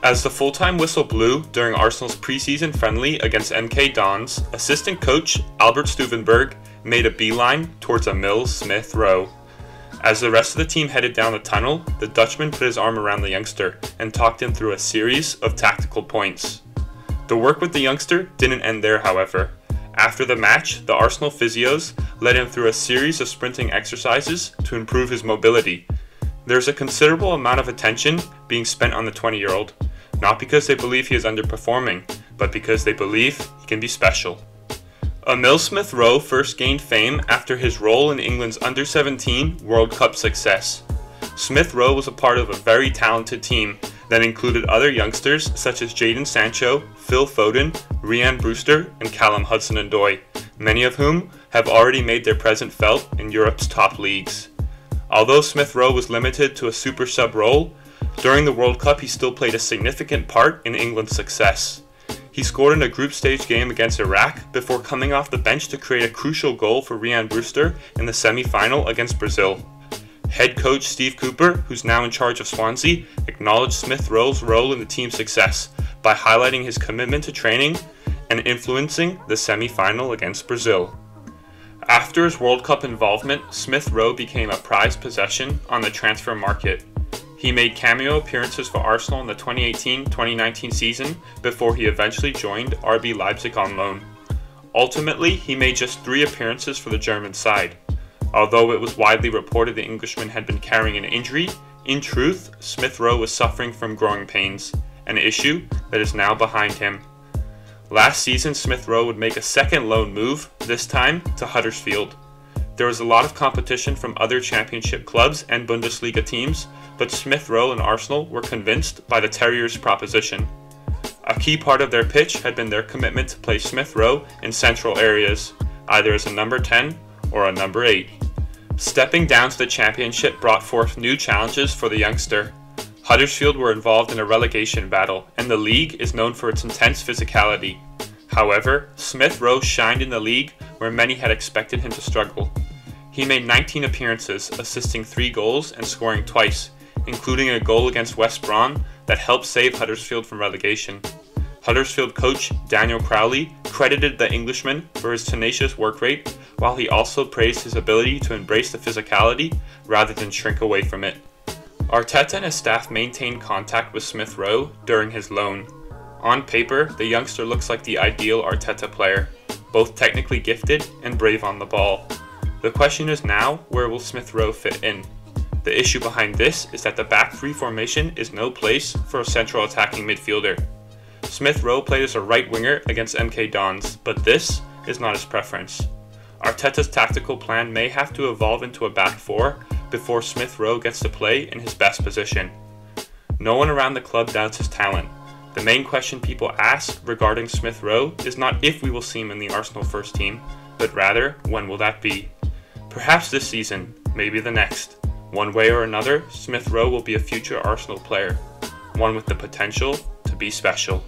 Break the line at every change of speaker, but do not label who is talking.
As the full-time whistle blew during Arsenal's pre-season friendly against MK Dons, assistant coach Albert Stuvenberg made a beeline towards Emile Smith Rowe. As the rest of the team headed down the tunnel, the Dutchman put his arm around the youngster and talked him through a series of tactical points. The work with the youngster didn't end there, however. After the match, the Arsenal physios led him through a series of sprinting exercises to improve his mobility. There's a considerable amount of attention being spent on the 20-year-old, not because they believe he is underperforming, but because they believe he can be special. Emile Smith Rowe first gained fame after his role in England's Under-17 World Cup success. Smith Rowe was a part of a very talented team that included other youngsters such as Jadon Sancho, Phil Foden, Ryan Brewster, and Callum Hudson-Odoi, many of whom have already made their presence felt in Europe's top leagues. Although Smith Rowe was limited to a super sub role, during the World Cup he still played a significant part in England's success. He scored in a group stage game against Iraq before coming off the bench to create a crucial goal for Ryan Brewster in the semi-final against Brazil. Head coach Steve Cooper, who's now in charge of Swansea, acknowledged Smith Rowe's role in the team's success by highlighting his commitment to training and influencing the semi-final against Brazil. After his World Cup involvement, Smith Rowe became a prized possession on the transfer market. He made cameo appearances for Arsenal in the 2018-2019 season before he eventually joined RB Leipzig on loan. Ultimately, he made just 3 appearances for the German side. Although it was widely reported the Englishman had been carrying an injury, in truth, Smith Rowe was suffering from growing pains, an issue that is now behind him. Last season, Smith Rowe would make a second loan move, this time to Huddersfield. There was a lot of competition from other championship clubs and Bundesliga teams, but Smith Rowe and Arsenal were convinced by the Terriers' proposition. A key part of their pitch had been their commitment to play Smith Rowe in central areas, either as a number 10 or a number 8. Stepping down to the championship brought forth new challenges for the youngster. Huddersfield were involved in a relegation battle, and the league is known for its intense physicality. However, Smith Rowe shined in the league where many had expected him to struggle. He made 19 appearances, assisting 3 goals and scoring twice, including a goal against West Brom that helped save Huddersfield from relegation. Huddersfield coach Daniel Crowley credited the Englishman for his tenacious work rate, while he also praised his ability to embrace the physicality rather than shrink away from it. Arteta and his staff maintained contact with Smith Rowe during his loan. On paper, the youngster looks like the ideal Arteta player, both technically gifted and brave on the ball. The question is now, where will Smith Rowe fit in? The issue behind this is that the back 3 formation is no place for a central attacking midfielder. Smith Rowe played as a right winger against MK Dons, but this is not his preference. Arteta's tactical plan may have to evolve into a back 4 before Smith Rowe gets to play in his best position. No one around the club doubts his talent. The main question people ask regarding Smith Rowe is not if we will see him in the Arsenal first team, but rather, when will that be? Perhaps this season, maybe the next. One way or another, Smith Rowe will be a future Arsenal player, one with the potential to be special.